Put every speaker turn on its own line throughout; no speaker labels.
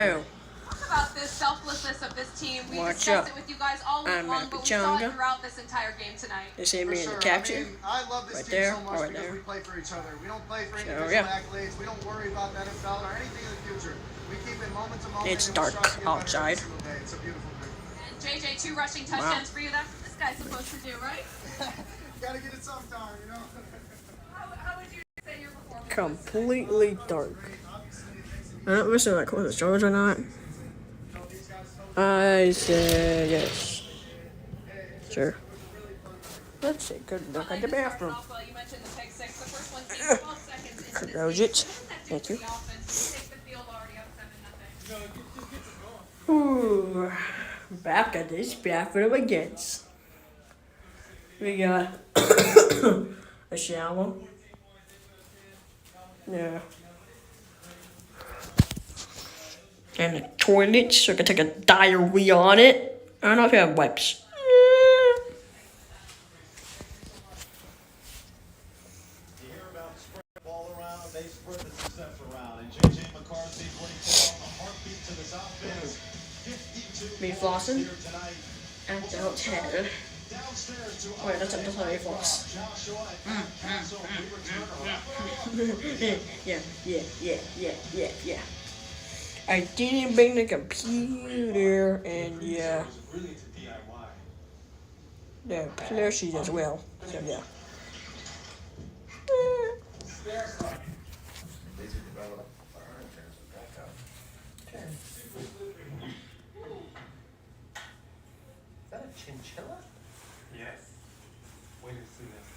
Oh.
Talk about this selflessness of this team. We
Watch
discussed
up.
it with you guys all week long,
At
but we saw it
Pechanga.
throughout this entire game tonight.
They see me in the
sure.
caption.
I love this
Right
team
there,
so much
right
because
there.
we play for each other. We don't play for
So,
individual
yeah.
accolades. We don't worry about the NFL or anything in the future. We keep it moment to moment.
It's
and we
dark
strive to get better
outside.
every single day. It's a beautiful thing.
And JJ, 2 rushing touchdowns for you. That's what this guy's supposed to do, right?
Gotta get it sometime, you know?
How would you say your performance?
Completely dark. I don't listen to like what the stars or not. I say yes. Sure. Let's see. Good look at the bathroom.
You mentioned the pick six. The first one takes 12 seconds into the
Close
season.
it. Thank you.
The offense takes the field already up 7-0.
Ooh. Back at this bathroom again. We got a shower. Yeah. And a toilet, so I can take a diarrhea on it. I don't know if you have wipes.
You hear about spread the ball around, they spread the success around. And J.J. McCarthy putting a heartbeat to this offense. 52
Me flossing
here tonight.
at the hotel.
Downstairs to
Wait, that's not how you floss.
Joshua and Castle. We return
Yeah. I didn't bring the computer, and yeah,
really to DIY.
the plushies as well. So yeah.
Is that a chinchilla?
Yes. Wait to see this.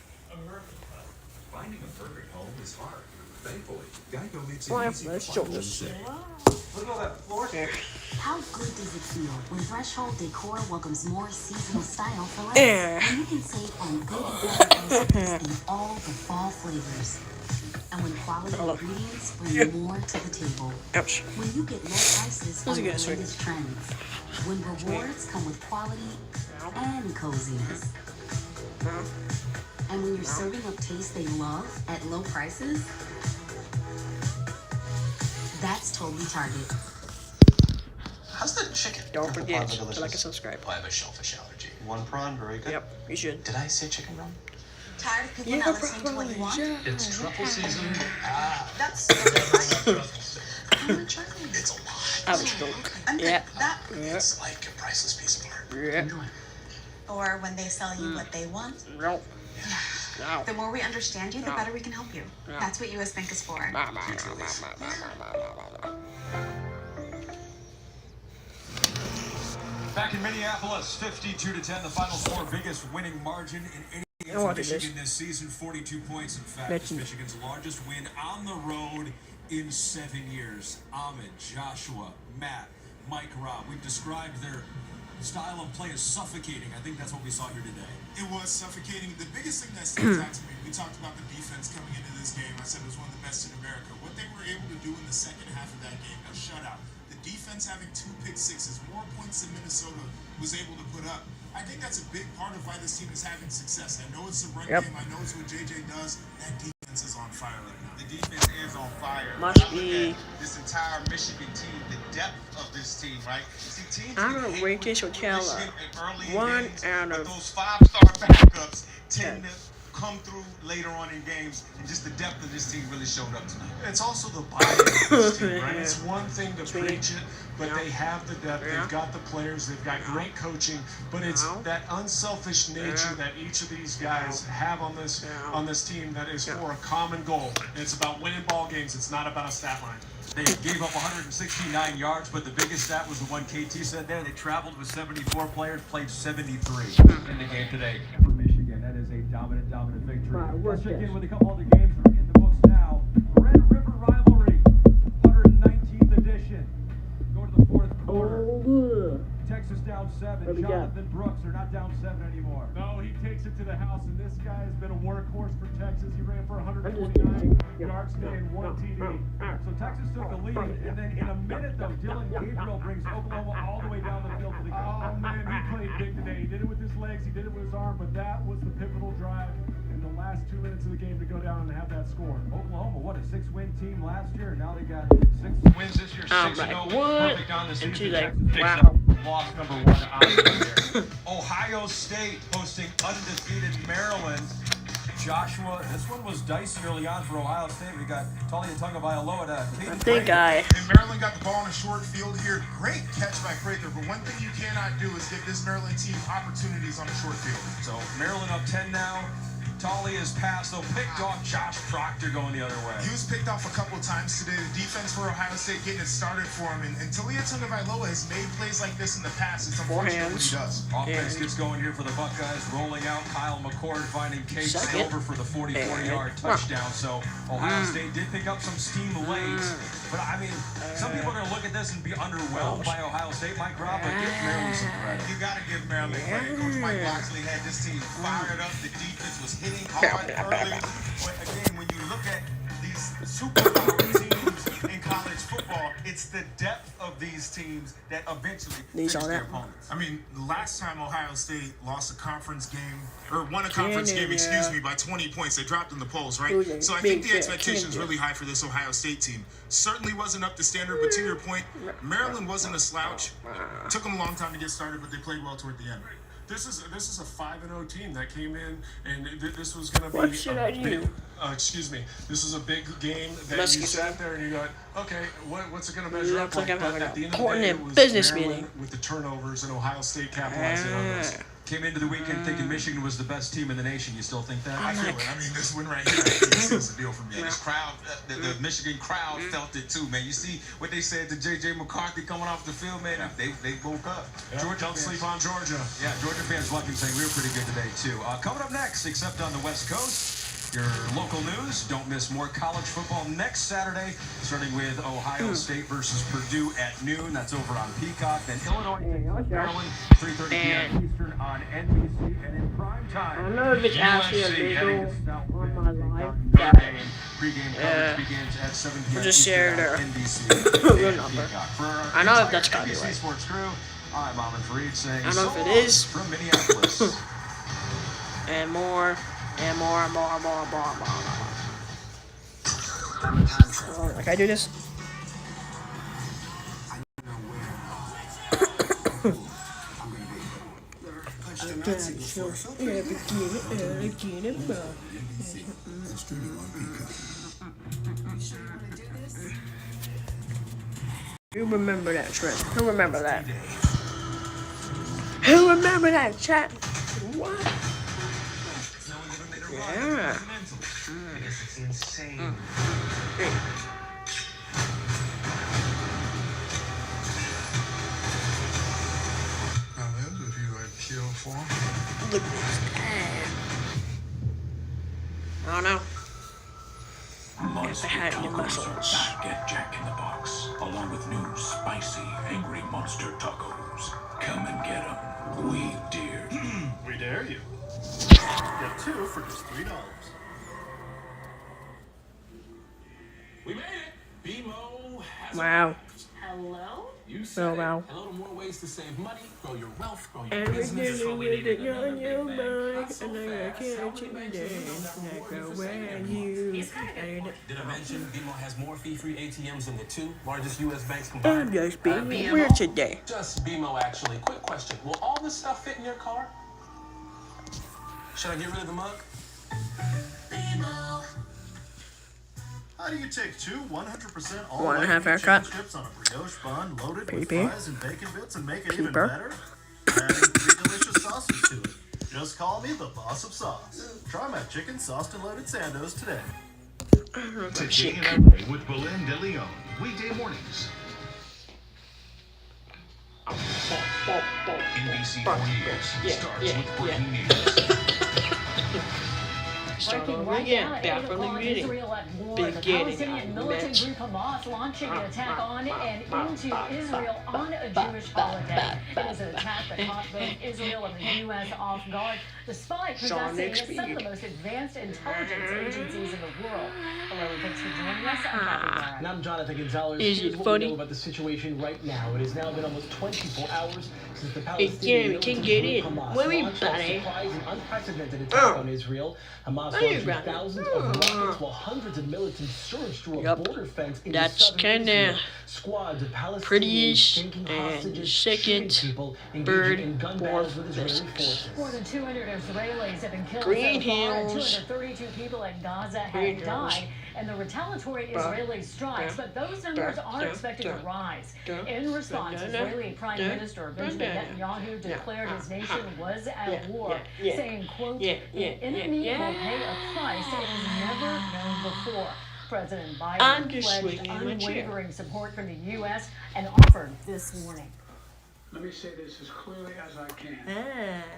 Finding a perfect home is hard. Thankfully, Geico makes it
Well,
easy
let's
to
show
find
this.
Look at all that floor
Yeah.
How good does it feel when Threshold Decor welcomes more seasonal style for less?
Yeah.
And you can save on good groceries and all the fall flavors. And when quality ingredients bring more to the table.
Ouch.
When you get low prices on
a
the
good swing.
latest trends. When rewards come with quality and coziness. And when you're serving up taste they love at low prices, that's totally Target.
How's the chicken?
Don't
Triple
forget
prawns are
to
delicious.
like and subscribe.
Oh, I have a shellfish allergy.
One prawn, very good.
Yep, you should.
Did I say chicken wrong?
Tired of people
Yeah,
not listening to what you want?
yeah.
It's truffle season. Ah,
That's right.
it's a lot.
I was drunk.
And
Yeah.
that,
It's like a priceless piece of art.
Yeah.
or when they sell you what they want.
No. No.
The more we understand you, the
No.
better we can help you.
No.
That's what US Bank is for.
Back in Minneapolis, 52-10, the final score, biggest winning margin in any game
I
for
wanted
Michigan
this.
this season, 42 points. In fact, it's
Michigan.
Michigan's largest win on the road in 7 years. Ahmed, Joshua, Matt, Mike, Rob, we've described their style of play as suffocating. I think that's what we saw here today.
It was suffocating. The biggest thing that stands out to me, we talked about the defense coming into this game. I said it was one of the best in America. What they were able to do in the second half of that game, a shutout. The defense having 2 pick sixes, more points than Minnesota was able to put up. I think that's a big part of why this team is having success. I know it's a run game. I know it's what JJ does. That defense is on fire right now.
The defense is on fire.
Must
When I look
be.
at this entire Michigan team, the depth of this team, right? See, teams
I'm
can
gonna
hate
rate
with
this hotel
Michigan in early
1
games,
out
but
of
those 5-star backups tend to come through later on in games, and just the depth of this team really showed up tonight.
It's also the buy-in of this team, right? It's one thing to preach it, but they have the depth, they've got the players, they've got great coaching, but it's that unselfish nature that each of these guys have on this team that is for a common goal. And it's about winning ball games, it's not about a stat line.
They gave up 169 yards, but the biggest stat was the one KT said there. They traveled with 74 players, played 73 in the game today. For Michigan, that is a dominant victory. Let's check in with a couple other games that are in the books now. Red River Rivalry, 119th edition. Go to the fourth quarter. Texas down 7. Jonathan Brooks, they're not down 7 anymore. No, he takes it to the house, and this guy has been a workhorse for Texas. He ran for 129 yards today and 1 TD. So Texas took the lead, and then in a minute, though, Dylan Gabriel brings Oklahoma all the way down the field to the goal. Oh, man, he played big today. He did it with his legs, he did it with his arm, but that was the pivotal drive. And the last 2 minutes of the game to go down and have that score. Oklahoma, what a 6-win team last year. Now they got 6 wins this year, 6-0. Perfect on the season.
Wow.
Loss number 1 on there. Ohio State hosting undefeated Maryland. Joshua, this one was dicey early on for Ohio State. We got Talia Tagovailoa to
I think
And Maryland got the ball in a short field here. Great catch by Prather, but one thing you cannot do is give this Maryland team opportunities on a short field.
So Maryland up 10 now. Talia's pass, though, picked off. Josh Proctor going the other way.
He was picked off a couple of times today. The defense for Ohio State getting it started for him. And Talia Tagovailoa has made plays like this in the past. It's unfortunate what he does.
Offense gets going here for the Buckeyes. Rolling out, Kyle McCord finding Kate Silver for the 44-yard touchdown. So Ohio State did pick up some steam late. But, I mean, some people are going to look at this and be underwhelmed by Ohio State. Mike Robb, but give Maryland some credit.
You got to give Maryland credit. Coach Mike Loxley had this team fired up. The defense was hitting hard early. But again, when you look at these superpower teams in college football, it's the depth of these teams that eventually finish their opponents. I mean, last time Ohio State lost a conference game, or won a conference game, excuse me, by 20 points, they dropped in the polls, right? So I think the expectation is really high for this Ohio State team. Certainly wasn't up to standard, but to your point, Maryland wasn't a slouch. It took them a long time to get started, but they played well toward the end.
This is a 5-0 team that came in, and this was going to be
What should I do?
excuse me. This is a big game that you sat there and you got, okay, what's it going to measure up like? But at the end of the day, it was
business
Maryland
meeting
with the turnovers, and Ohio State capitalizing on this.
Came into the weekend thinking Michigan was the best team in the nation. You still think that?
I feel it. I mean, this win right here, I think this is a deal for me.
This crowd, the Michigan crowd felt it too, man. You see what they said to J.J. McCarthy coming off the field, man. They woke up.
Yeah,
Georgia
don't sleep on Georgia.
Yeah, Georgia fans lucky saying we were pretty good today, too. Coming up next, except on the West Coast, your local news. Don't miss more college football next Saturday, starting with Ohio State versus Purdue at noon. That's over on Peacock. Then Illinois takes Maryland, 3:30 p.m. Eastern on NBC. And in prime time,
I don't know if it's actually illegal on my live, but
pregame coverage begins at 7 p.m.
just share their
NBC.
your number. I know if that's copyright.
NBC Sports crew, I'm Amin Fareed saying
I don't know
so
if it is.
from Minneapolis.
And more. Like I do this. You remember that, Trent? Who remember that? Who remember that, chat? What? Yeah.
It's insane.
Now there's a view I'd kill for.
Look at this guy. I don't know.
Monster
had any
tacos
muscles.
are back at Jack in the Box, along with new spicy Angry Monster tacos. Come and get them. We dare you.
We dare you. Get 2 for just $3.
We made it. BMO has
Wow.
Hello?
You said
wow.
it. A little more ways to save money, grow your wealth, grow your
And we
business.
did
We
it
needed
on
another
your
big bang.
mind,
Not so
and I
fast.
can't
How
you
many
dance
banks do you
like
know
a
for
when
saving?
you.
Did I mention BMO has more fee-free ATMs than the 2 largest U.S. banks
I'm
combined?
just being weird today.
Just BMO, actually. Quick question. Will all this stuff fit in your car? Should I get rid of the mug?
How do you take 2 100% all
1.5
white
haircut.
chicken strips on a brioche bun loaded with
Pee-pee.
fries and bacon bits and make it even
Peeper.
better? Adding 3 delicious sauces to it. Just call me the boss of sauce. Try my chicken sauced and loaded Sandos today.
Today in LA with Belen De Leon. Weekday mornings. NBC 4 News starts with breaking news.
Breaking right now at 8 o'clock, Israel at war. The Palestinian militant group Hamas launching an attack on and into Israel on a Jewish holiday. It is an attack that caught both Israel and the U.S. off guard, despite possessing some of the most advanced intelligence agencies in the world. Hello, thanks for joining us. I'm Kathy Brown.
And I'm Jonathan Gonzalez.
Is
Here's
it
what
funny?
we know about the situation right now. It has now been almost 24 hours since the Palestinian
It can
militant
get
group
in.
Hamas
Wait,
launched a
buddy.
surprise and unprecedented attack on Israel. Hamas Hamas
There you
launched
go.
thousands of rockets while hundreds of militants surged through a border fence in
That's
southern
kinda
Israel. Squads of Palestinians
pretty-ish
taking
and
hostages, shooting
second
people,
bird
engaging in gun battles with Israeli forces.
More than 200 Israelis have been killed
Green
so far, and
Hills.
232 people in Gaza
Green
have
Hills.
died in the retaliatory Israeli strikes, but those numbers are expected to rise. In response, Israeli Prime Minister Benjamin Netanyahu declared his nation was at war, saying, quote, the enemy will pay a price it has never known before. President Biden pledged unwavering support from the U.S. and offered this warning.
Let me say this as clearly as I can.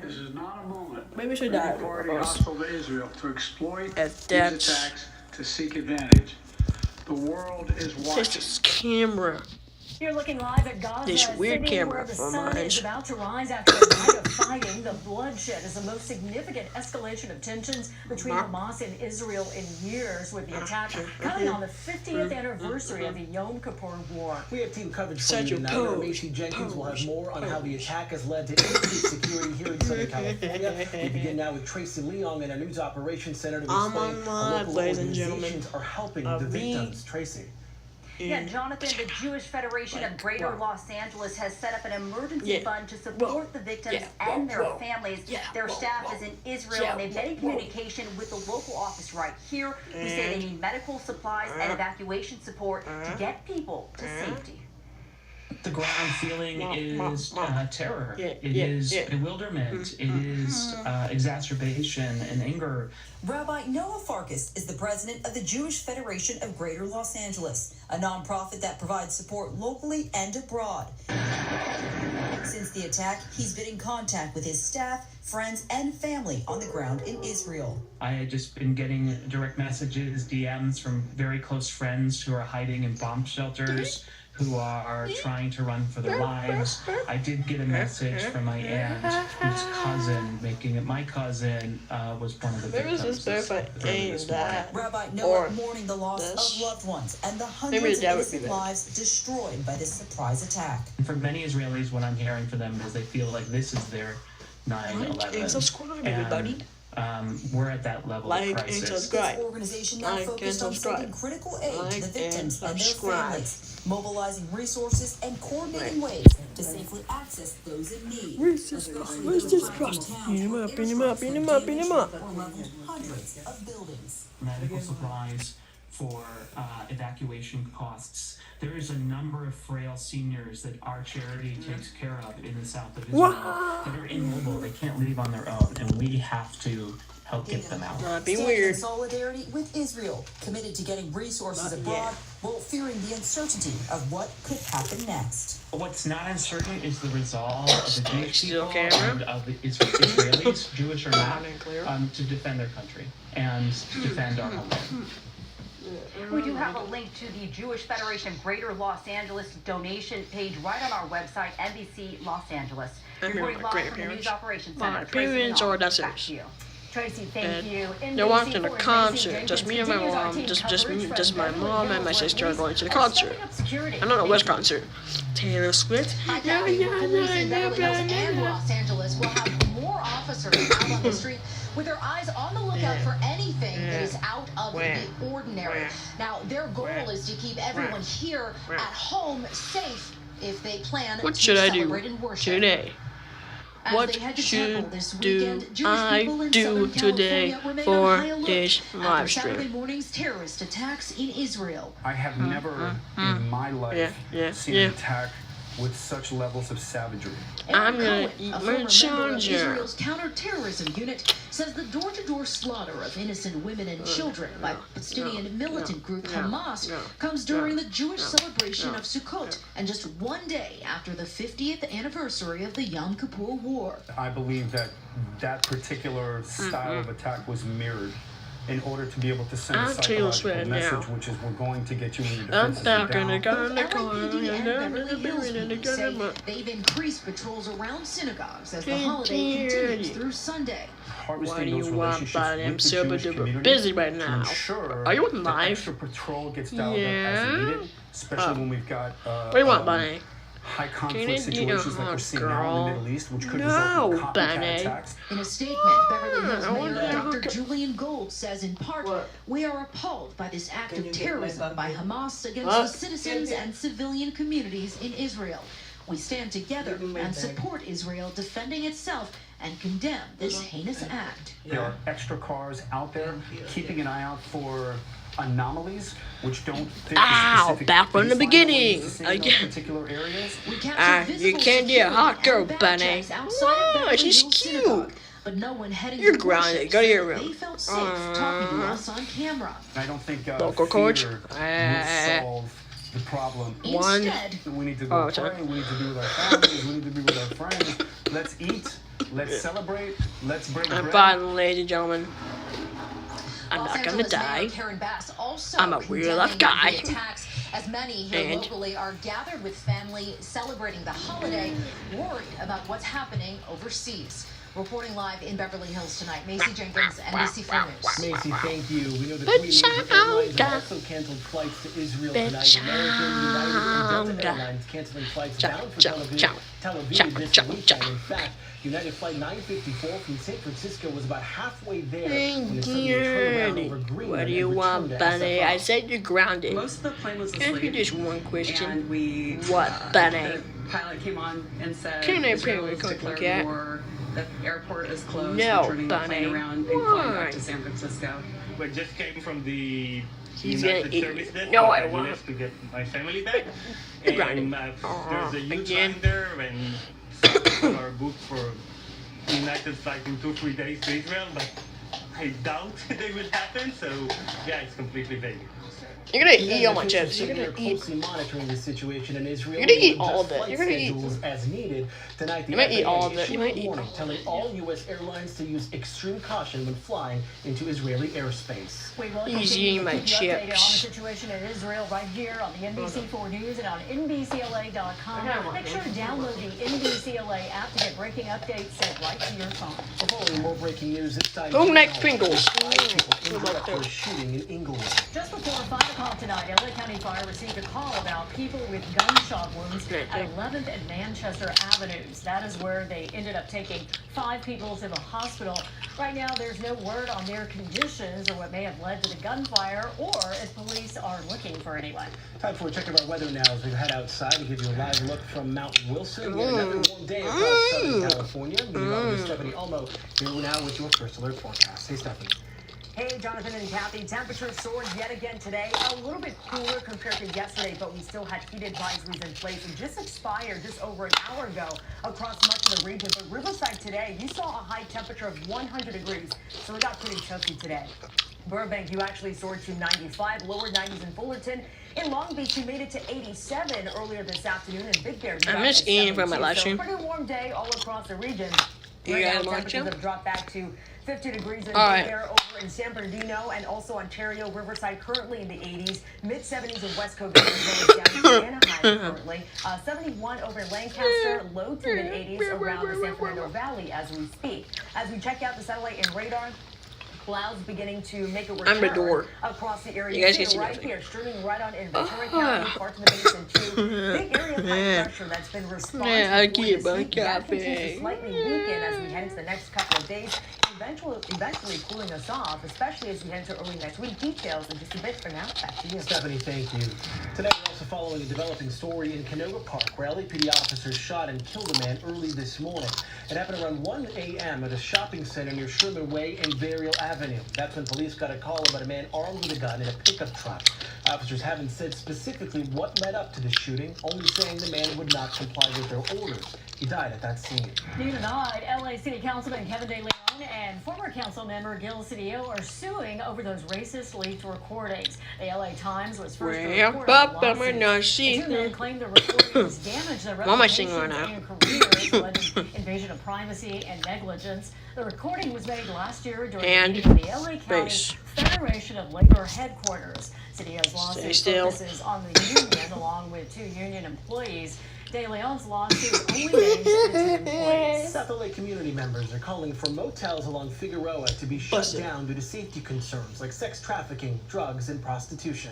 This is not a moment
Maybe we should
for
die
any party
first.
hostile to Israel to exploit these
That's
attacks to seek advantage. The world is watching.
this camera.
You're looking live at Gaza
This weird
City,
camera
where the
for
sun
mine.
is about to rise after a night of fighting. The bloodshed is the most significant escalation of tensions between Hamas and Israel in years, with the attack coming on the 50th anniversary of the Yom Kippur War.
We have team coverage for you tonight. Our Macy Jenkins will have more on how the attack has led to increased security here in Southern California. We begin now with Tracy Leong in our News Operations Center to explain how local
ladies and gentlemen,
organizations are helping the victims. Tracy.
Yeah, Jonathan, the Jewish Federation of Greater Los Angeles has set up an emergency fund to support the victims and their families. Their staff is in Israel, and they've been in communication with the local office right here, who say they need medical supplies and evacuation support to get people to safety.
The ground feeling is terror. It is bewilderment. It is exacerbation and anger.
Rabbi Noah Farkas is the president of the Jewish Federation of Greater Los Angeles, a nonprofit that provides support locally and abroad. Since the attack, he's been in contact with his staff, friends, and family on the ground in Israel.
I had just been getting direct messages, DMs from very close friends who are hiding in bomb shelters, who are trying to run for their lives. I did get a message from my aunt, whose cousin, making it my cousin, was one of the victims.
Rabbi Noah mourning the loss of loved ones and the hundreds of innocent lives destroyed by this surprise attack.
For many Israelis, what I'm hearing from them is they feel like this is their 9/11.
Like and subscribe, everybody.
We're at that level of crisis.
And subscribe. This organization now focused on sending critical aid to the victims and their families, mobilizing resources and coordinating ways to safely access those in need.
Where's this cross? Beat him up, beat him up, beat him up, beat him up.
Or level hundreds of buildings.
Medical supplies for evacuation costs. There is a number of frail seniors that our charity takes care of in the south of Israel that are immobile. They can't leave on their own, and we have to help get them out.
Standing in solidarity with Israel, committed to getting resources abroad while fearing the uncertainty of what could happen next.
What's not uncertain is the resolve of the Jewish people and of the Israelis, Jewish or not, to defend their country and to defend our homeland.
We do have a link to the Jewish Federation Greater Los Angeles donation page right on our website, NBC Los Angeles. Reporting live from the News Operations Center.
My parents or that's it.
Tracy, thank you.
They're watching a concert. Just me and my mom. Just my mom and my sister are going to the concert. I don't know which concert. Taylor Swift.
And Los Angeles will have more officers out on the street with their eyes on the lookout for anything that is out of the ordinary. Now, their goal is to keep everyone here at home safe if they plan to celebrate and worship.
Today? What should I do today for this live stream?
Saturday morning's terrorist attacks in Israel.
I have never in my life seen an attack with such levels of savagery.
I'm gonna eat my charger.
Israel's counterterrorism unit says the door-to-door slaughter of innocent women and children by Palestinian militant group Hamas comes during the Jewish celebration of Sukkot and just one day after the 50th anniversary of the Yom Kippur War.
I believe that that particular style of attack was mirrored in order to be able to send a psychological message, which is we're going to get you in your defenses down.
They've increased patrols around synagogues as the holiday continues through Sunday.
What do you want, buddy? I'm super duper busy right now. Are you live?
Extra patrol gets dialed up as needed, especially when we've got
what do you want, buddy?
high conflict situations like we're seeing now in the Middle East, which could result in copycat attacks.
In a statement, Beverly Hills Mayor Dr. Julian Gold says in part, "We are appalled by this act of terrorism by Hamas against the citizens and civilian communities in Israel. We stand together and support Israel defending itself and condemn this heinous act."
There are extra cars out there keeping an eye out for anomalies which don't fit the specific
back from the beginning
again. Particular areas.
You can't be a hot girl, Bunny. Oh, she's cute.
But no one heading
You're grounded. Go to your room.
They felt safe talking to us on camera.
I don't think
local coach
will solve the problem.
Instead,
we need to go pray. We need to be with our families. We need to be with our friends. Let's eat. Let's celebrate. Let's break bread.
I'm fine, ladies and gentlemen. I'm
Los
not gonna
Angeles
die.
Mayor Karen Bass also
I'm a real life guy.
condemning the attacks, as many here
And-
locally are gathered with family celebrating the holiday, worried about what's happening overseas. Reporting live in Beverly Hills tonight, Macy Jenkins, NBC4 News.
Macy, thank you. We know the three major airlines have also canceled flights to Israel tonight. American, United, and Delta Airlines canceling flights down for Tel Aviv this weekend. In fact, United Flight 954 from San Francisco was about halfway there when it suddenly turned around over Greenland.
What do you want, Bunny? I said you're grounded.
Most of the plane was
Can I
asleep.
ask you just one question?
And we,
What, Bunny?
the pilot came on and said,
Can I
Israel
play with
has
a
declared
cat?
war, the airport is closed,
No,
we're turning the
Bunny.
plane around and flying
Why?
back to San Francisco.
We just came from the
He's
United
gonna eat
Service
me.
Desk
No,
in
I
Los
won't.
Angeles to get my family back.
You're
And
grounded.
there's a huge
Again.
line there, and some people are booked for United flight in 2-3 days to Israel, but I doubt they will happen. So yeah, it's completely vague.
You're gonna eat all my chips. You're
They're
gonna eat.
closely monitoring the situation in Israel.
You're gonna eat
and
all of
adjust
it. You're
flight
gonna eat.
schedules as needed. Tonight, the
You might eat
FAA
all of it.
issued
You might
a
eat
warning
all
telling all U.S. airlines to use extreme caution when flying into Israeli airspace.
We will
He's
continue
eating
to
my
keep you updated on the
chips.
situation in Israel right here on the NBC4 News and on NBCLA.com. Make sure to download the NBCLA app to get breaking updates sent right to your phone.
Following more breaking news this time.
Who likes Pringles?
For a shooting in Inglewood.
Just before 5 o'clock tonight, LA County Fire received a call about people with gunshot wounds at 11th and Manchester Avenues. That is where they ended up taking 5 people to the hospital. Right now, there's no word on their conditions or what may have led to the gunfire or if police are looking for anyone.
Time for a check of our weather now as we head outside to give you a live look from Mount Wilson. Yet another warm day across Southern California. Meteorologist Stephanie Olmo here now with your first alert forecast. Hey, Stephanie.
Hey, Jonathan and Kathy. Temperatures soared yet again today. A little bit cooler compared to yesterday, but we still had heat advisories in place and just expired just over an hour ago across much of the region. But Riverside today, you saw a high temperature of 100 degrees, so it got pretty chilly today. Burbank, you actually soared to 95, lower 90s in Fullerton. In Long Beach, you made it to 87 earlier this afternoon. In Big Bear, you got
miss
to
eating from my
72.
live stream.
So pretty warm day all across the region.
You
Right
guys
now,
watch
temperatures
them?
have dropped back to 50 degrees in Big
All right.
Bear, over in San Bernardino, and also Ontario, Riverside currently in the 80s, mid-70s in West Coast, down to Anaheim currently, 71 over in Lancaster, low to mid-80s around the San Fernando Valley as we speak. As we check out the satellite and radar, clouds beginning to make a
I'm the door.
return across the area.
You guys can
see
see
right
nothing.
here, streaming right on in Ventura County, parts of the basin too. Big area of high pressure that's been responsible
Yeah, I
for
keep
this
on
heat. That continues to
capping.
slightly weaken as we head into the next couple of days. Eventually cooling us off, especially as we head into early next week. Details in just a bit. For now, back to you.
Stephanie, thank you. Today, we're also following a developing story in Canoga Park, where LAPD officers shot and killed a man early this morning. It happened around 1 a.m. at a shopping center near Sherman Way and Burial Avenue. That's when police got a call about a man armed with a gun in a pickup truck. Officers haven't said specifically what led up to the shooting, only saying the man would not comply with their orders. He died at that scene.
New tonight, LA City Councilman Kevin De Leon and former council member Gil Cedillo are suing over those racist leaked recordings. The LA Times was first to report on the lawsuit. The two men claimed the recordings damaged their
What am I singing
reputations
right now?
and careers, alleging invasion of privacy and negligence. The recording was made last year during
And
the meeting of the LA County
base.
Federation of Labor headquarters. Cedillo's
Stay
lawsuit
still.
focuses on the union along with 2 union employees. De Leon's lawsuit only names citizen employees.
South LA community members are calling for motels along Figueroa to be shut
Busted.
down due to safety concerns like sex trafficking, drugs, and prostitution.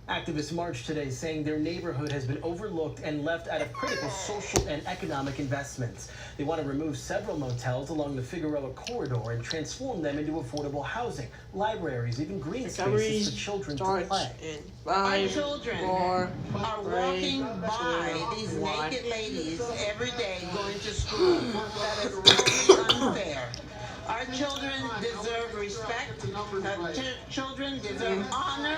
Activists marched today saying their neighborhood has been overlooked and left out of critical social and economic investments. They want to remove several motels along the Figueroa corridor and transform them into affordable housing, libraries, even green spaces for children to play.
Our children are walking by these naked ladies every day going to school. That is really unfair. Our children deserve respect. Our children deserve honor.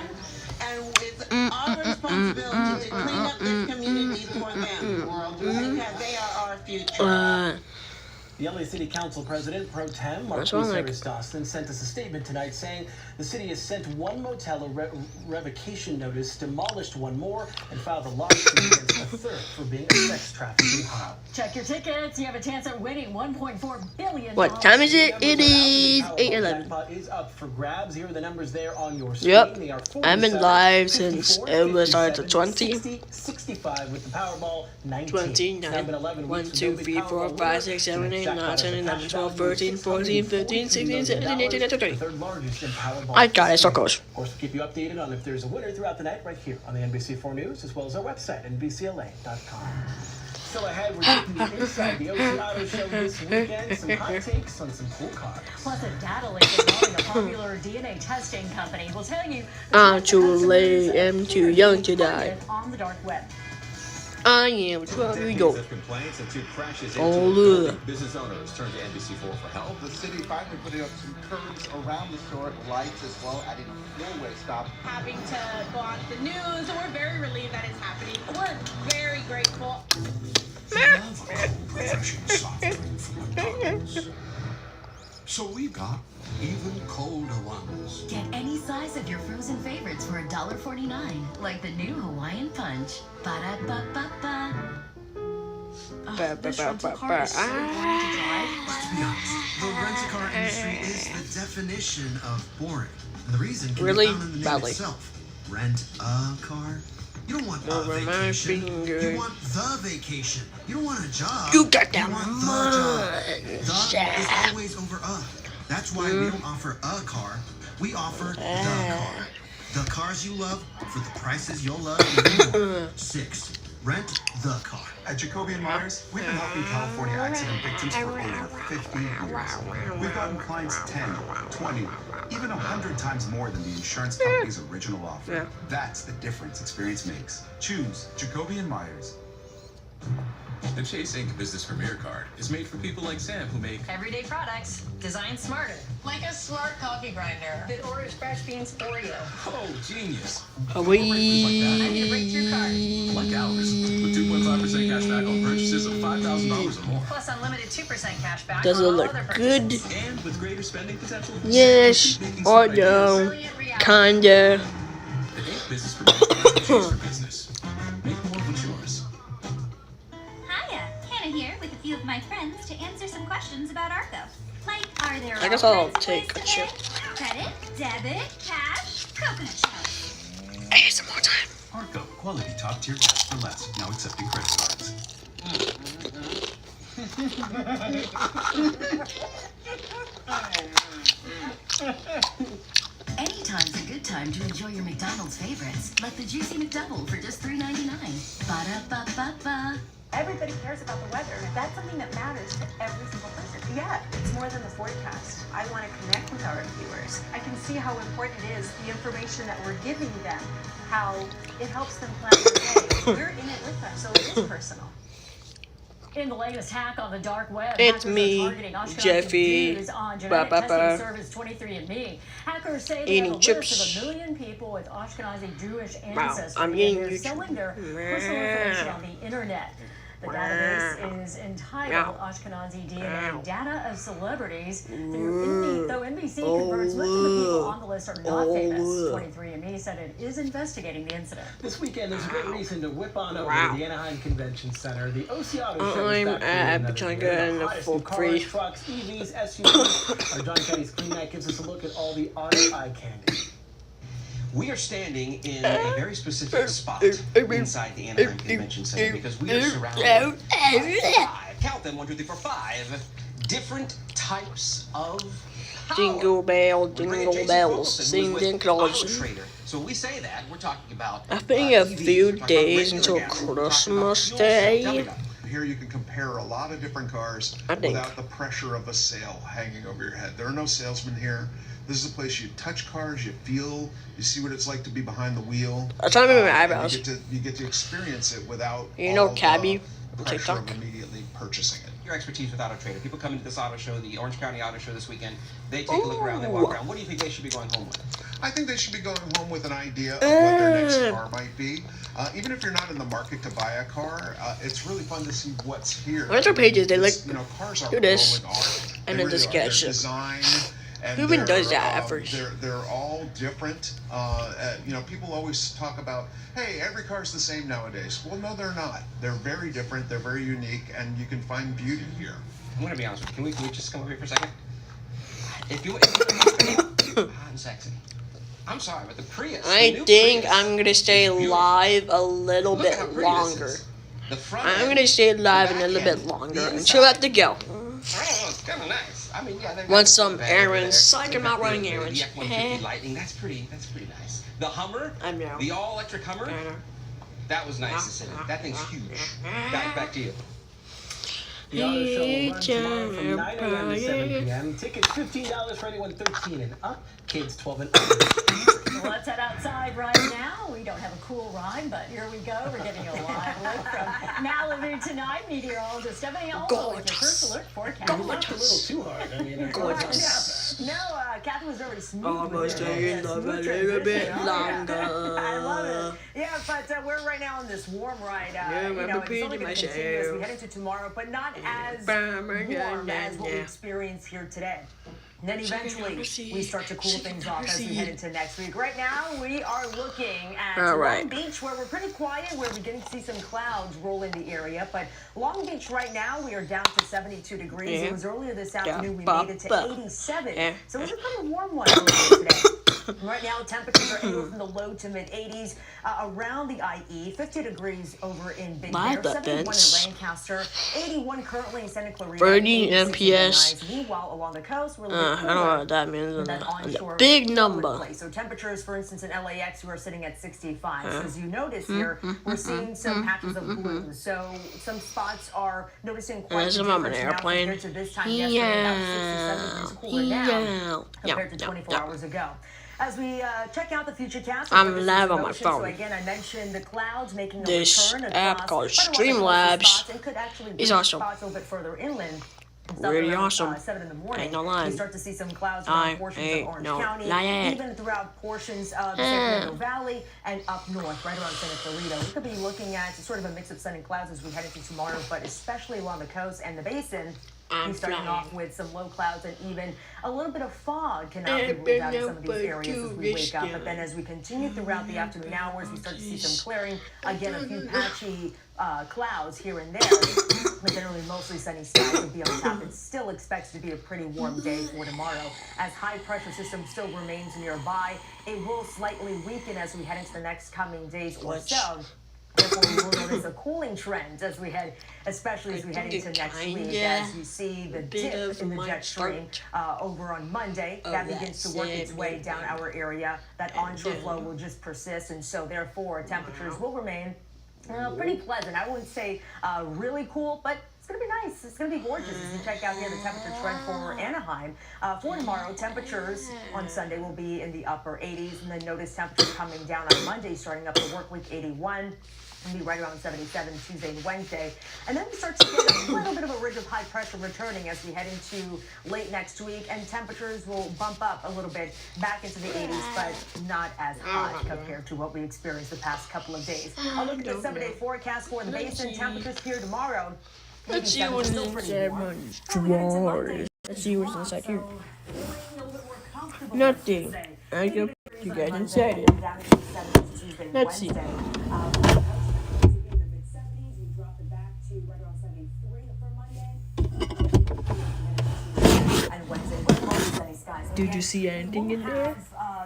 And it's our responsibility to clean up this community for them because they are our future.
The LA City Council President Pro Tem Mark Dawson sent us a statement tonight saying the city has sent one motel a revocation notice, demolished one more, and filed a lawsuit against a third for being a sex trafficking hub.
Check your tickets. You have a chance at winning $1.4 billion.
What time is it? It is 8:11.
Jackpot is up for grabs. Here are the numbers there on your screen. They are
I've been live since it was started 20.
60, 65 with the Powerball, 19.
29. 1, 2, 3, 4, 5, 6, 7, 8, 9, 10, 11, 12, 13, 14, 15, 16, 17, 18, 19, 20.
Third largest in Powerball.
I got it, so close.
Of course, we'll keep you updated on if there's a winner throughout the night right here on the NBC4 News, as well as our website, NBCLA.com. So ahead, we're taking you inside the OC Auto Show this weekend. Some hot takes on some cool cars.
Plus, a data leak involving a popular DNA testing company will tell you
I'm too late, I'm too young to die.
on the dark web.
I am too young.
Complaints and two crashes
Oh,
into
look.
business owners turned to NBC4 for help.
The city finally putting up some curbs around the store, lights as well, adding a four-way stop.
Having to go on the news, and we're very relieved that it's happening. We're very grateful.
Refreshing soft drink from McDonald's. So we've got even colder ones.
Get any size of your frozen favorites for $1.49, like the new Hawaiian Punch. Ba-da-ba-ba-ba.
This rental car is so boring to drive.
Let's be honest, the rent-a-car industry is the definition of boring. And the reason can
Really?
be found in the name
Badly.
itself. Rent a car. You don't want a vacation. You want the vacation. You don't want a job.
You got that
want the
money.
job. The is always over a. That's why we don't offer a car. We offer the car. The cars you love for the prices you'll love even more. 6. Rent the car.
At Jacoby & Myers, we've been helping California accident victims for over 50 years. We've gotten clients 10, 20, even 100 times more than the insurance company's original offer. That's the difference experience makes. Choose Jacoby & Myers.
The Chase Inc. Business Premier Card is made for people like Sam who make
Everyday products designed smarter.
Like a smart coffee grinder that orders fresh beans for you.
oh, genius.
We
I need to break through card.
Like ours, with 2.5% cash back on purchases of $5,000 or more.
Plus unlimited 2% cash back
Does
on
it
all
look
other
good?
purchases.
And with greater spending potential.
Yes or no? Kinda.
The Inc. Business Premier Card is Chase for business. Make more of what's yours.
Hiya, Hannah here with a few of my friends to answer some questions about Arco. Like, are there
I guess
all
I'll
kinds of
take a
ways to
chip.
pay? Credit, debit, cash, coconut shells.
Hey, some more time.
Arco, quality top tier gas for less. Now accepting credit cards.
Anytime's a good time to enjoy your McDonald's favorites, like the Juicy McDouble for just $3.99. Ba-da-ba-ba-ba.
Everybody cares about the weather. That's something that matters to every single person. Yeah, it's more than the forecast. I want to connect with our viewers. I can see how important it is, the information that we're giving them, how it helps them plan their day. We're in it with them, so it is personal.
In the latest hack on the dark web,
It's
hackers
me,
are targeting Ashkenazi
Jeffy.
Jews on genetic
Ba-ba-ba.
testing service 23andMe. Hackers say they
Eating
have a
chips.
list of 1 million people with Ashkenazi Jewish
Wow,
ancestry,
I'm
and
eating
they're
YouTube.
selling their personal information on the internet. The database is entitled Ashkenazi DNA Data of Celebrities. Though NBC confirms most of the people on the list are not famous, 23andMe said it is investigating the incident.
This weekend, there's a great reason to whip on over to the Anaheim Convention Center. The OC Auto Show
I'm
is back
at
for
Pechanga
another year.
in
The
the
hottest
full
new cars,
free.
trucks, EVs, SUVs. Our John Kenny's Clean Night gives us a look at all the auto eye candy.
We are standing in a very specific spot inside the Anaheim Convention Center because we are surrounded by 5, count them, 1, 2, 3, 4, 5 different types of
Jingle bell, jingle bells, sing ding close.
So when we say that, we're talking about
I think a few days until Christmas Day.
Here you can compare a lot of different cars without the pressure of a sale hanging over your head. There are no salesmen here. This is a place you touch cars, you feel, you see what it's like to be behind the wheel.
I'm trying to make my eyebrows.
You get to experience it without
Cabby
pressure of immediately purchasing it.
Your expertise with Auto Trader. People come into this auto show, the Orange County Auto Show this weekend. They take a look around, they walk around. What do you think they should be going home with?
I think they should be going home with an idea of what their next car might be. Even if you're not in the market to buy a car, it's really fun to see what's here.
Retro pages, they look.
Cars are
Do this,
rolling art.
and then just get shit.
And
who even does that at first?
They're all different. People always talk about, hey, every car's the same nowadays. Well, no, they're not. They're very different. They're very unique, and you can find beauty here.
I'm gonna be honest with you. Can we just come over here for a second? If you hot and sexy. I'm sorry, but the Prius.
I think I'm gonna stay live a little bit longer. I'm gonna stay live a little bit longer until I have to go.
I don't know, it's kind of nice. I mean, yeah.
Want some errands? Psych, I'm not running errands.
The F-150 Lightning, that's pretty nice. The Hummer, the all-electric Hummer, that was nice to see. That thing's huge. Back to you.
The auto show will run tomorrow from 9 a.m. to 7 p.m. Tickets $15 for anyone 13 and up. Kids 12 and under.
Well, let's head outside right now. We don't have a cool rhyme, but here we go. We're getting a live look from Malibu tonight. Meteorologist Stephanie Alba with your first alert forecast.
You laughed a little too hard. I mean,
No, Kathy was already smooth.
Almost stay in love a little bit longer.
I love it. Yeah, but we're right now on this warm ride. It's only going to continue as we head into tomorrow, but not as warm as what we experience here today. And then eventually we start to cool things off as we head into next week. Right now we are looking at Long Beach, where we're pretty quiet. We're beginning to see some clouds roll in the area. But Long Beach right now we are down to 72 degrees. It was earlier this afternoon we made it to 87. So it's a pretty warm one today. Right now, temperatures are anywhere from the low to mid-80s around the IE. 50 degrees over in Big Bear, 71 in Lancaster, 81 currently in Santa Clarita,
30 MPS.
Meanwhile, along the coast, we're
I don't know what that means. A big number.
So temperatures, for instance, in LAX, we are sitting at 65. So as you notice here, we're seeing some patches of blue. So some spots are noticing quite a difference now compared to this time yesterday. About 67 degrees cooler now compared to 24 hours ago. As we check out the future cast,
I'm live on my phone.
So again, I mentioned the clouds making a
this
return
app called Streamlabs is awesome.
A little bit further inland.
Really awesome.
7 in the morning.
Ain't no lying.
We start to see some clouds around portions of Orange County, even throughout portions of the San Fernando Valley and up north, right around Santa Clarita. We could be looking at sort of a mix of sun and clouds as we head into tomorrow, but especially along the coast and the basin. We're starting off with some low clouds and even a little bit of fog cannot be ruled out in some of these areas as we wake up. But then as we continue throughout the afternoon hours, we start to see some clearing. Again, a few patchy clouds here and there, but generally mostly sunny skies will be on top. It still expects to be a pretty warm day for tomorrow. As high pressure system still remains nearby, it will slightly weaken as we head into the next coming days or so. Therefore, we will notice a cooling trend as we head, especially as we head into next week. As you see the dip in the jet stream over on Monday, that begins to work its way down our area. That onshore flow will just persist, and so therefore temperatures will remain pretty pleasant. I wouldn't say really cool, but it's going to be nice. It's going to be gorgeous as you check out here the temperature trend for Anaheim. For tomorrow, temperatures on Sunday will be in the upper 80s, and then notice temperatures coming down on Monday, starting up the work week 81. Be right around 77 Tuesday and Wednesday. And then we start to get a little bit of a ridge of high pressure returning as we head into late next week, and temperatures will bump up a little bit back into the 80s, but not as hot compared to what we experienced the past couple of days. I'll look at the 7-day forecast for the basin. Temperatures here tomorrow.
Let's see what's inside my drawers. Let's see what's inside here. Nothing. I can put you guys inside it. Let's see. Did you see anything in there?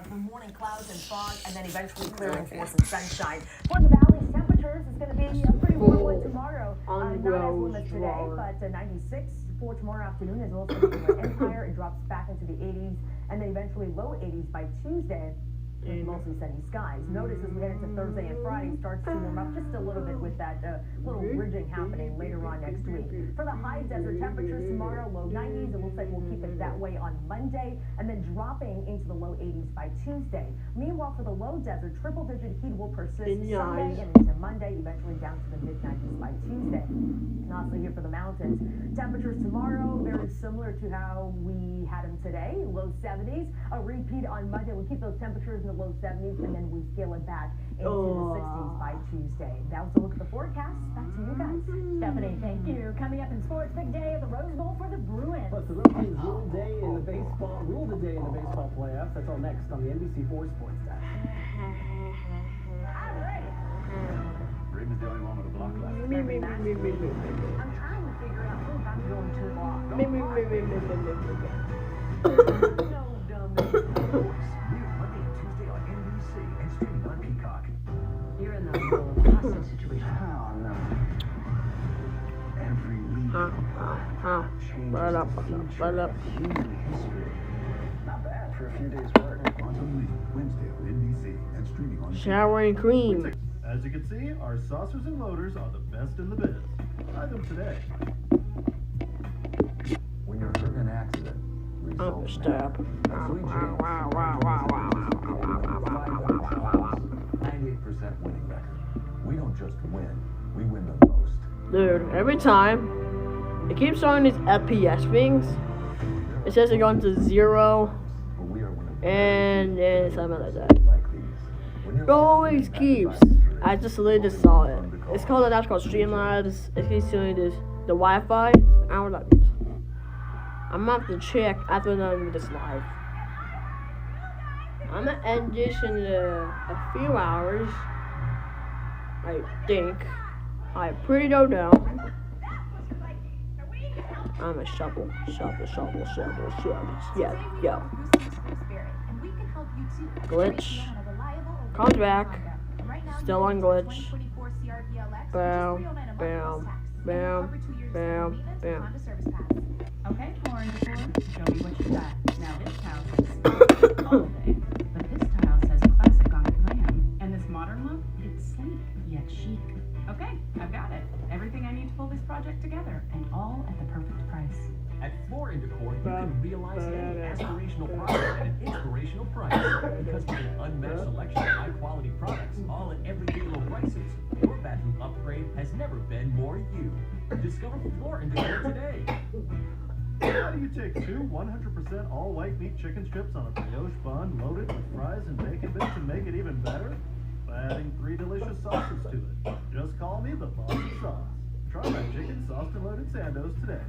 The morning clouds and fog, and then eventually clearing for some sunshine. For the valley's temperature temperatures. It's going to be a pretty warm one tomorrow. Not as warm as today, but 96 for tomorrow afternoon as well as for Empire. It drops back into the 80s and then eventually low 80s by Tuesday. With mostly sunny skies. Notice as we head into Thursday and Friday, starts to warm up just a little bit with that little ridging happening later on next week. For the high desert temperatures tomorrow, low 90s. It looks like we'll keep it that way on Monday and then dropping into the low 80s by Tuesday. Meanwhile, for the low desert, triple-digit heat will persist Sunday and into Monday, eventually down to the mid-90s by Tuesday. And also here for the mountains, temperatures tomorrow very similar to how we had them today, low 70s. A repeat on Monday. We'll keep those temperatures in the low 70s, and then we scale it back into the 60s by Tuesday. That was a look at the forecast. Back to you guys.
Stephanie, thank you. Coming up in sports, big day at the Rose Bowl for the Bruins.
Plus, the Rockies rule the day in the baseball playoffs. That's all next on the NBC4 Sports Desk.
All right.
Raymond's the only one with a block left.
I'm trying to figure out who I'm going to block. No, dummy.
You're in the middle of a hostage situation.
Oh, no. Every league changes history. Not bad for a few days' work. Quantum League, Wednesday on NBC and streaming on
Shower and cream.
As you can see, our saucers and loaders are the best in the biz. Try them today. When you're hurt in an accident,
Stop.
98% winning record. We don't just win, we win the most.
Dude, every time it keeps showing these FPS things, it says they're going to 0 and something like that. It always keeps. I just literally just saw it. It's called an app called Streamlabs. It keeps showing this the Wi-Fi. I don't know what that means. I'm gonna have to check after I'm done with this live. I'm gonna end this in a few hours. I think. I pretty don't know. I'm a shovel. Yeah. Glitch. Comes back. Still on glitch. Bam.
Okay, Lauren, show me what you got. Now this house is all day, but this tile says classic on the plan. And this modern look, it's sleek yet chic. Okay, I've got it. Everything I need to pull this project together, and all at the perfect price.
At Floor & Decor, you can realize any aspirational project at an inspirational price. Because with an unmatched selection of high-quality products, all at everyday low prices, your bathroom upgrade has never been more you. Discover Floor & Decor today.
How do you take two 100% all-white meat chicken strips on a brioche bun loaded with fries and bacon bits and make it even better? By adding 3 delicious sauces to it. Just call me the boss of sauce. Try my chicken sauced and loaded sandos today.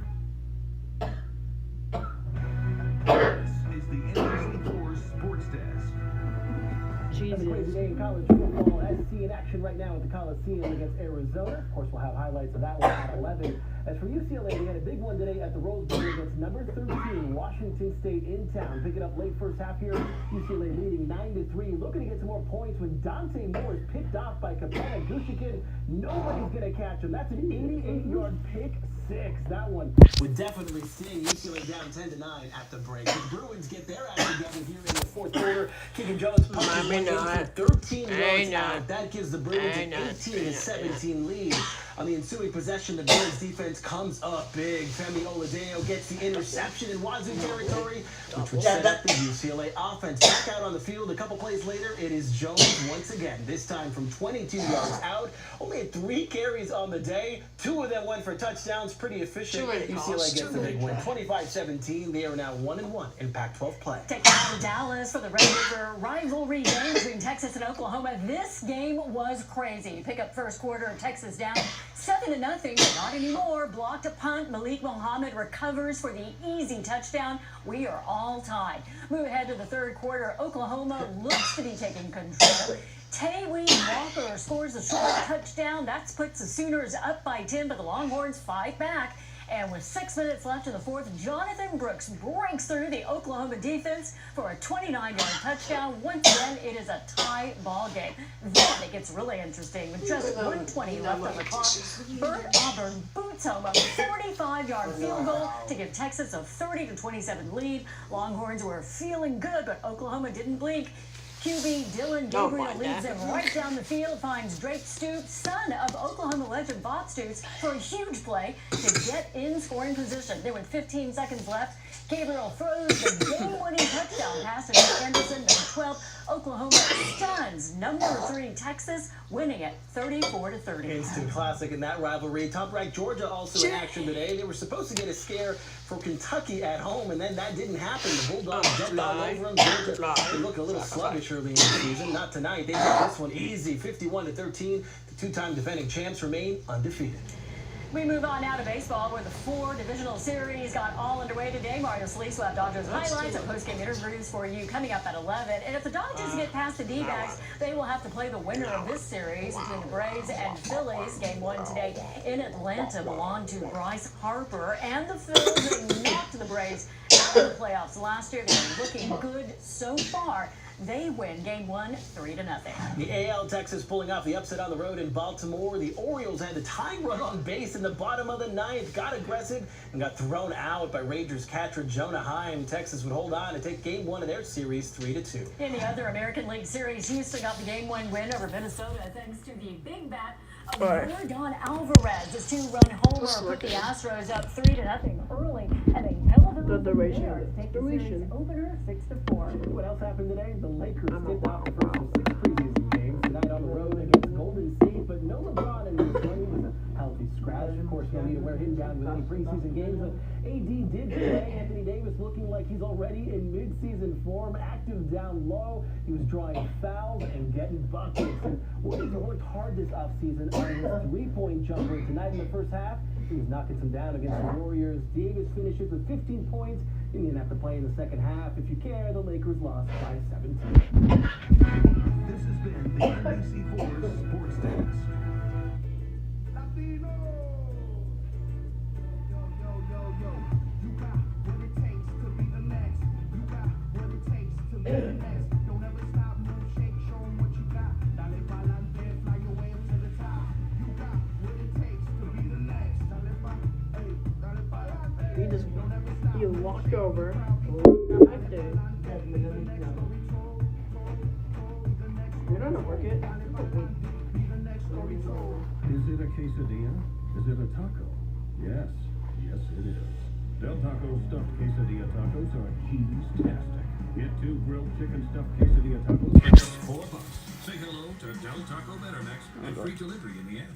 This is the NBC4 Sports Desk.
It's a crazy day in college football. SC in action right now at the Coliseum against Arizona. Of course, we'll have highlights of that one at 11. As for UCLA, they had a big one today at the Rose Bowl against number 13, Washington State in town. Picking up late first half here, UCLA leading 9-3. Looking to get some more points when Dante Moore is picked off by Kapana Gushikin. Nobody's going to catch him. That's an 88-yard pick six. That one would definitely sting. UCLA down 10-9 at the break. The Bruins get their act together here in the fourth quarter. Kicking Jones punches one in for 13 yards out. That gives the Bruins an 18-17 lead. On the ensuing possession, the Bruins defense comes up big. Femi Oladipo gets the interception in Wazoo territory, which would set up the UCLA offense. Back out on the field a couple plays later, it is Jones once again, this time from 22 yards out. Only had 3 carries on the day. 2 of them went for touchdowns. Pretty efficient. UCLA gets the big win. 25-17. They are now 1-1 in Pac-12 play.
Take out to Dallas for the regular rivalry game between Texas and Oklahoma. This game was crazy. Pick up first quarter, Texas down 7-0, but not anymore. Blocked a punt. Malik Muhammad recovers for the easy touchdown. We are all tied. Move ahead to the third quarter. Oklahoma looks to be taking control. Taywee Walker scores a short touchdown. That puts the Sooners up by 10, but the Longhorns fight back. And with 6 minutes left in the fourth, Jonathan Brooks breaks through the Oklahoma defense for a 29-yard touchdown. Once again, it is a tie ball game. Then it gets really interesting with just 1:20 left on the clock. Bert Auburn boots home a 45-yard field goal to give Texas a 30-27 lead. Longhorns were feeling good, but Oklahoma didn't blink. QB Dylan Gabriel leads them right down the field, finds Drake Stoops, son of Oklahoma legend Bob Stoops, for a huge play to get in scoring position. Then with 15 seconds left, Gabriel throws the game-winning touchdown pass to Anderson, number 12. Oklahoma stuns number 3 Texas, winning it 34-30.
Instant classic in that rivalry. Top-ranked Georgia also in action today. They were supposed to get a scare from Kentucky at home, and then that didn't happen. The Bulldogs jumped all over them. Georgia, they look a little sluggish early in the season. Not tonight. They took this one easy, 51-13. The two-time defending champs remain undefeated.
We move on now to baseball, where the 4 divisional series got all underway today. Mario Solis will have Dodgers highlights and post-game interviews for you coming up at 11. And if the Dodgers get past the D-backs, they will have to play the winner of this series between the Braves and Phillies. Game 1 today in Atlanta belonged to Bryce Harper. And the Phillies, they knocked the Braves out of the playoffs last year. They're looking good so far. They win Game 1, 3-0.
The AL Texas pulling off the upset on the road in Baltimore. The Orioles had the tying run on base in the bottom of the ninth, got aggressive, and got thrown out by Rangers catcher Jonah Heim. Texas would hold on to take Game 1 of their series 3-2.
In the other American League Series, Houston got the Game 1 win over Minnesota thanks to the big bat of Yordan Alvarez. His 2-run homer put the Astros up 3-0 early, and they held them to take the series opener 6-4.
What else happened today? The Lakers tipped off the first of 6 preseason games tonight on the road against Golden State, but no LeBron in this one. He was a healthy scratch. Of course, no need to wear him down with any preseason games, but AD did play. Anthony Davis looking like he's already in mid-season form, active down low. He was drawing fouls and getting buckets. And Warriors worked hard this offseason on his 3-point jumper. Tonight in the first half, he was knocking some down against the Warriors. Davis finishes with 15 points. He didn't have to play in the second half. If you care, the Lakers lost by 17.
This has been the NBC4 Sports Desk. Latino! Yo. You got what it takes to be the next. You got what it takes to be the next. Don't ever stop, move, shake, show 'em what you got. Dale pa'lante, fly your way up to the top. You got what it takes to be the next. Dale pa'lante.
He walked over. Back there. You're not gonna work it.
Is it a quesadilla? Is it a taco? Yes, it is. Del Taco's stuffed quesadilla tacos are cheese-tastic. Get 2 grilled chicken stuffed quesadilla tacos for just $4.
Say hello to Del Taco Better Max and free delivery in the app.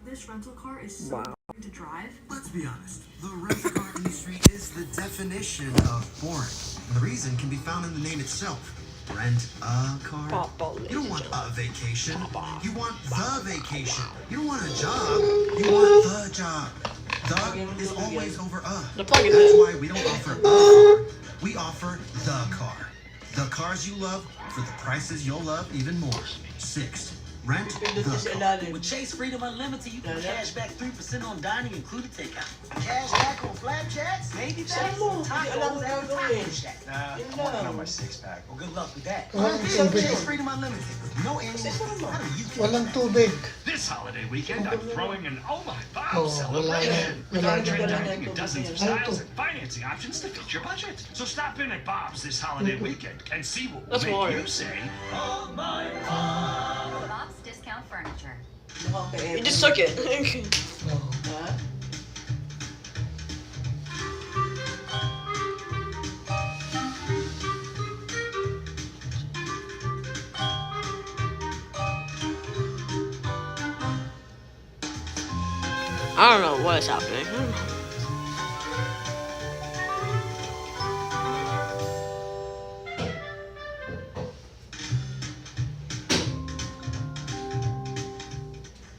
This rental car is so boring to drive.
Let's be honest. The rental car industry is the definition of boring. And the reason can be found in the name itself. Rent a car. You don't want a vacation. You want the vacation. You don't want a job. You want the job. The is always over a. That's why we don't offer a car. We offer the car. The cars you love for the prices you'll love even more. 6. Rent the car.
With Chase Freedom Unlimited, you can cash back 3% on dining, including takeout. Cash back on flapjacks? Maybe back on tacos at the Taco Shack.
Nah, I'm working on my 6-pack.
Well, good luck with that.
Chase
Freedom Unlimited. No annual.
Walang tubig.
This holiday weekend, I'm throwing an Oh My Bob
Oh,
celebration. With
wala
on-trend
na.
dining and dozens of styles and financing options to fit your budget. So stop in at Bob's this holiday weekend and see what will make you say, Oh My Bob.
Bob's Discount Furniture.
He just took it. I don't know what is happening.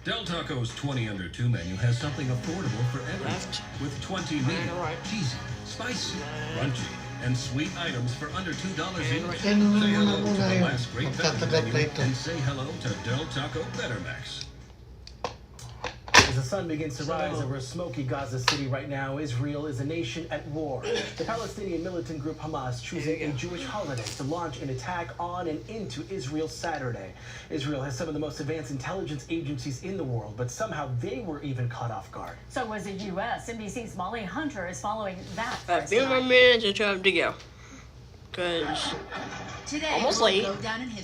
Del Taco's 20 Under 2 menu has something affordable for everyone. With 20 meaty, cheesy, spicy, crunchy, and sweet items for under $2 each. Say hello to the last great value menu and say hello to Del Taco Better Max.
As the sun begins to rise over a smoky Gaza City right now, Israel is a nation at war. The Palestinian militant group Hamas choosing a Jewish holiday to launch an attack on and into Israel Saturday. Israel has some of the most advanced intelligence agencies in the world, but somehow they were even caught off guard.
So was the U.S. NBC's Molly Hunter is following that.
A few more minutes and time to go. Because almost late.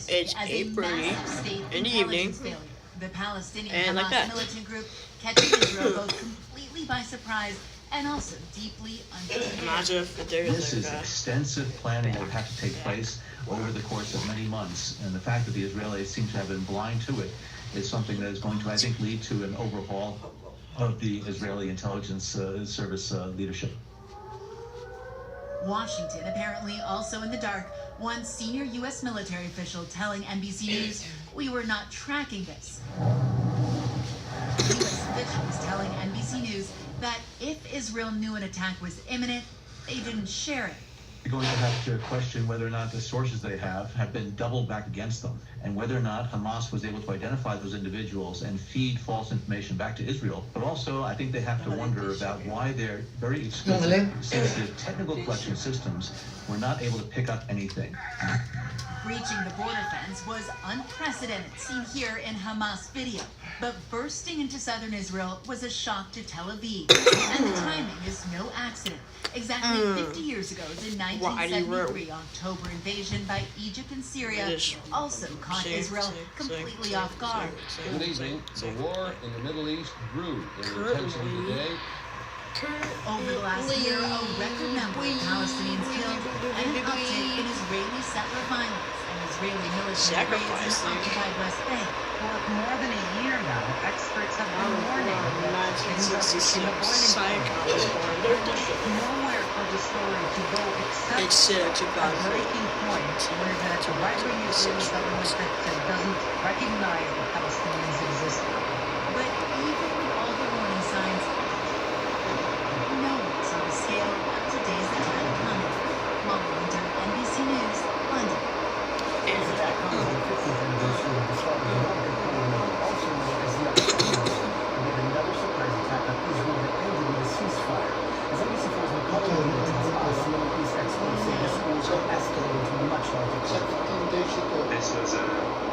It's 8:30 in the evening.
The Palestinian
And like
Hamas
that.
militant group catching Israel both completely by surprise and also deeply unprepared.
This is extensive planning that would have to take place over the course of many months, and the fact that the Israelis seem to have been blind to it is something that is going to, I think, lead to an overhaul of the Israeli intelligence service leadership.
Washington apparently also in the dark. One senior U.S. military official telling NBC News, "We were not tracking this." U.S. officials telling NBC News that if Israel knew an attack was imminent, they didn't share it.
You're going to have to question whether or not the sources they have been doubled back against them, and whether or not Hamas was able to identify those individuals and feed false information back to Israel. But also, I think they have to wonder about why their very exclusive, sensitive technical collection systems were not able to pick up anything.
Breaching the border fence was unprecedented, seen here in Hamas video. But bursting into southern Israel was a shock to Tel Aviv. And the timing is no accident. Exactly 50 years ago, the 1973 October invasion by Egypt and Syria also caught Israel completely off guard.
Good evening. The war in the Middle East grew in intensity today.
Over the last year, a record number of Palestinians killed and an uptick in Israeli settler violence and Israeli military raids in occupied West Bank.
For more than a year now, experts have been warning that nowhere for the story to go except a breaking point where the right-wing Israeli government doesn't recognize the Palestinians exist.
But even with all the warning signs, no one saw the scale of today's attack coming. Molly Hunter, NBC News, London.
This attack comes on the 50th anniversary of the start of the also known as the with another surprise attack on Israel that ended with a ceasefire. As NBC4's McCullough tells us, the Middle East experts say the schools are escalating to a much larger extent.
This was a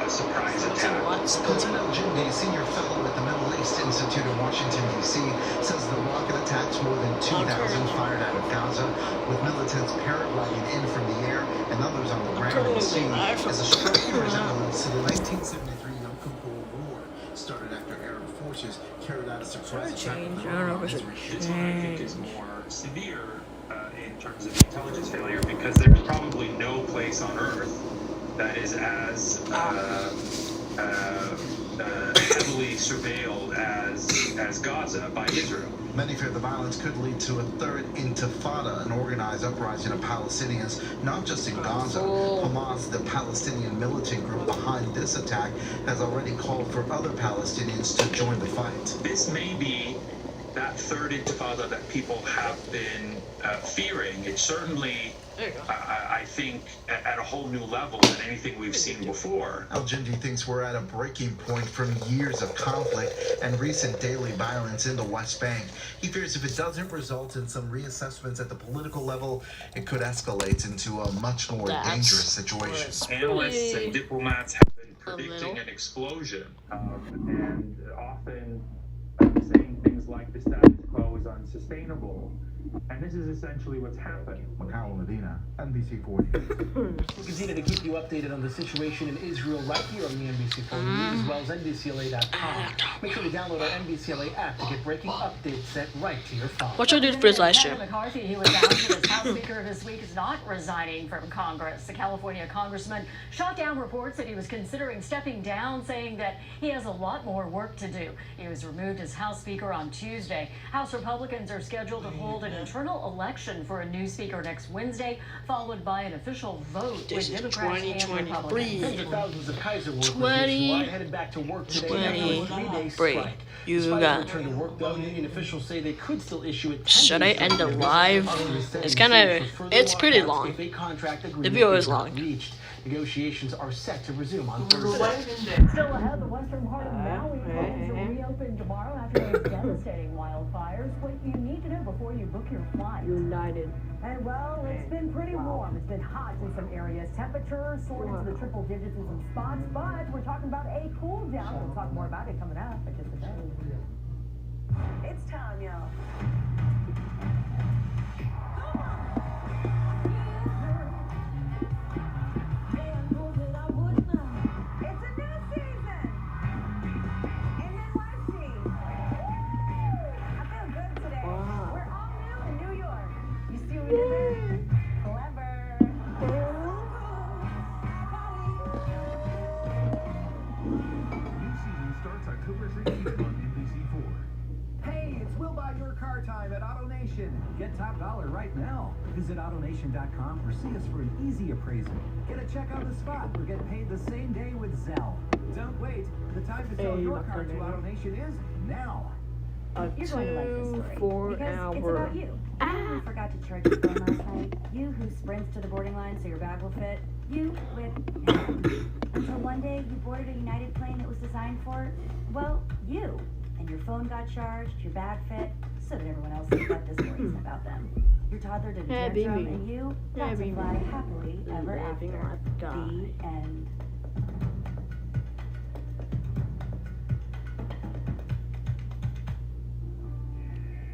surprise attack.
Hilton Al-Jindi, senior fellow at the Middle East Institute in Washington, D.C., says the rocket attacks more than 2,000 fired out of Gaza, with militants paragliding in from the air and others on the ground in the sea, is a striking resemblance to the 1973 Yom Kippur War, started after Arab forces carried out a surprise attack on the
This one, I think, is more severe in terms of intelligence failure because there's probably no place on Earth that is as heavily surveilled as Gaza by Israel.
Many fear the violence could lead to a third intifada, an organized uprising of Palestinians, not just in Gaza. Hamas, the Palestinian militant group behind this attack, has already called for other Palestinians to join the fight.
This may be that third intifada that people have been fearing. It's certainly, I think, at a whole new level than anything we've seen before.
Al-Jindi thinks we're at a breaking point from years of conflict and recent daily violence in the West Bank. He fears if it doesn't result in some reassessments at the political level, it could escalate into a much more dangerous situation.
Analysts and diplomats have been predicting an explosion and often saying things like the status quo is unsustainable. And this is essentially what's happened.
Macau Medina, NBC4
We'll continue to keep you updated on the situation in Israel right here on the NBC4 News, as well as NBCLA.com. Make sure to download our NBCLA app to get breaking updates sent right to your phone.
What should I do for this last year?
McCarthy, who was out as House Speaker this week, is not resigning from Congress. The California congressman shot down reports that he was considering stepping down, saying that he has a lot more work to do. He was removed as House Speaker on Tuesday. House Republicans are scheduled to hold an internal election for a new speaker next Wednesday, followed by an official vote with Democrats and Republicans.
Tens of thousands of Kaiser workers nationwide headed back to work today after a 3-day strike.
You got
return to work, though, union officials say they could still issue a
Should I end it live? It's pretty long. The video is long.
Negotiations are set to resume on Thursday.
Still ahead, the western part of Maui plans to reopen tomorrow after those devastating wildfires. What you need to know before you book your flight.
United.
And well, it's been pretty warm. It's been hot in some areas. Temperatures soared into the triple digits in some spots, but we're talking about a cool down. We'll talk more about it coming up in just a bit. It's time, y'all.
At AutoNation. Get top dollar right now. Visit AutoNation.com or see us for an easy appraisal. Get a check on the spot or get paid the same day with Zelle. Don't wait. The time to sell your car to AutoNation is now.
You're going to like this story because it's about you. You who forgot to charge your phone last night. You who sprints to the boarding line so your bag will fit. You with until one day you boarded a United plane that was designed for, well, you. And your phone got charged, your bag fit, so that everyone else thought this story isn't about them. Your toddler did a tantrum, and you got to fly happily ever after. The end.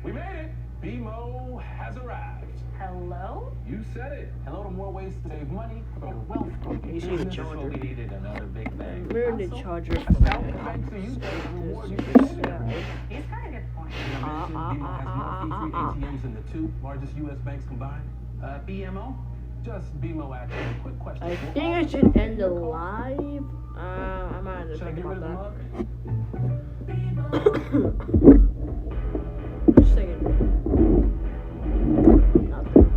We made it! BMO has arrived.
Hello?
You said it. Hello to more ways to save money for your wealth.
You see the charger.
We needed another big bang.
Where the charger?
Thanks to you, reward you for saving everything.
He's got a good point.
BMO has more fee-free ATMs than the 2 largest U.S. banks combined. BMO? Just BMO action. Quick question.
I think I should end the live. I might have to think about that. Just thinking. Nothing.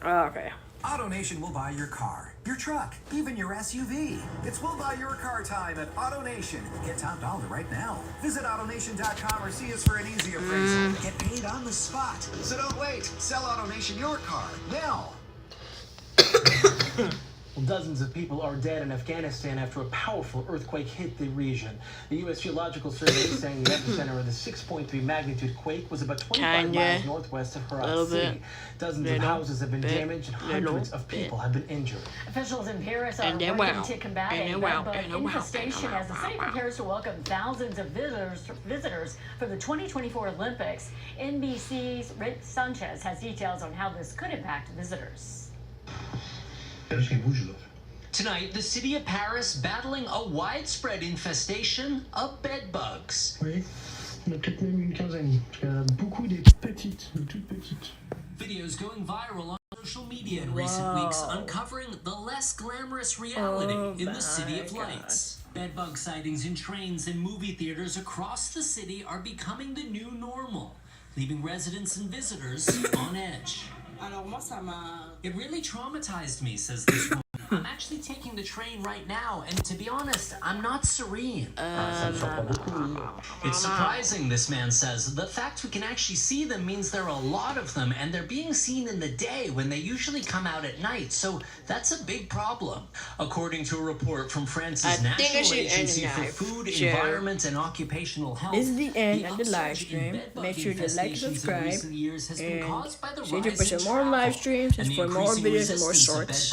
Okay.
AutoNation will buy your car, your truck, even your SUV. It's We'll Buy Your Car time at AutoNation. Get top dollar right now. Visit AutoNation.com or see us for an easy appraisal. Get paid on the spot. So don't wait. Sell AutoNation your car now.
Well, dozens of people are dead in Afghanistan after a powerful earthquake hit the region. The U.S. Geological Survey is saying the epicenter of the 6.3 magnitude quake was about 25 miles northwest of Herat City. Dozens of houses have been damaged and hundreds of people have been injured.
Officials in Paris are working to combat a bedbug infestation as the city prepares to welcome thousands of visitors for the 2024 Olympics. NBC's Rick Sanchez has details on how this could impact visitors.
Tonight, the city of Paris battling a widespread infestation of bed bugs. Videos going viral on social media in recent weeks uncovering the less glamorous reality in the City of Lights. Bedbug sightings in trains and movie theaters across the city are becoming the new normal, leaving residents and visitors on edge. It really traumatized me, says this woman. I'm actually taking the train right now, and to be honest, I'm not serene. It's surprising, this man says. The fact we can actually see them means there are a lot of them, and they're being seen in the day when they usually come out at night, so that's a big problem. According to a report from France's National Agency for Food, Environment, and Occupational Health,
this is the end of the live stream. Make sure to like, subscribe, and stay tuned for some more live streams and for more videos and more shorts.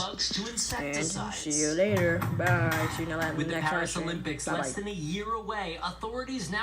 And see you later. Bye. See you in the next
With the Paris
live stream.
Olympics
Bye-bye.
less than a year away, authorities now